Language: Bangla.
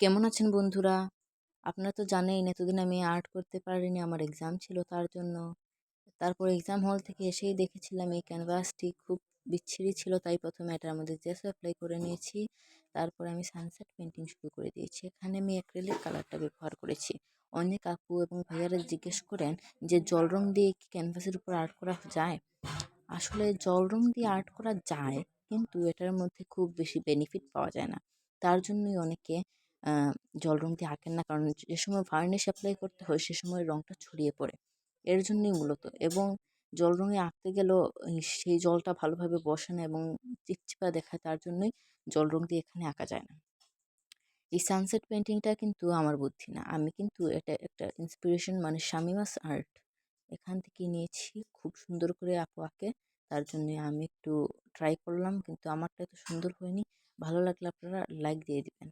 কেমন আছেন বন্ধুরা? আপনারা তো জানেন এতদিন আমি আর্ট করতে পারিনি, আমার এক্সাম ছিল তার জন্য। তারপর এক্সাম হল থেকে এসেই দেখেছিলাম এই ক্যানভাসটি খুব বিচ্ছিরি ছিল, তাই প্রথমে এটার মধ্যে জেসো অ্যাপ্লাই করে নিয়েছি। তারপর আমি সানসেট পেন্টিং শুরু করে দিয়েছি। এখানে আমি অ্যাক্রিলিক কালারটা ব্যবহার করেছি। অনেক আপু এবং ভাইয়ারা জিজ্ঞেস করেন যে জল রং দিয়ে কি ক্যানভাসের উপর আর্ট করা যায়? আসলে জল রং দিয়ে আর্ট করা যায়, কিন্তু এটার মধ্যে খুব বেশি বেনিফিট পাওয়া যায় না। তার জন্যই অনেকে আহ, জল রং দিয়ে আঁকেন না, কারণ যে সময় ভার্নিশ অ্যাপ্লাই করতে হয় সে সময় রংটা ছড়িয়ে পড়ে। এর জন্যই মূলত। এবং জল রঙে আঁকতে গেলেও সেই জলটা ভালোভাবে বসে না এবং চিপচিপা দেখায়, তার জন্যই জল রং দিয়ে এখানে আঁকা যায় না। এই সানসেট পেন্টিংটা কিন্তু আমার বুদ্ধি না, আমি কিন্তু এটা একটা ইন্সপিরেশন, মানে শামিমাস আর্ট এখান থেকে নিয়েছি। খুব সুন্দর করে আপু আঁকে, তার জন্য আমি একটু ট্রাই করলাম, কিন্তু আমারটা এত সুন্দর হয়নি। ভালো লাগলে আপনারা লাইক দিয়ে দিবেন।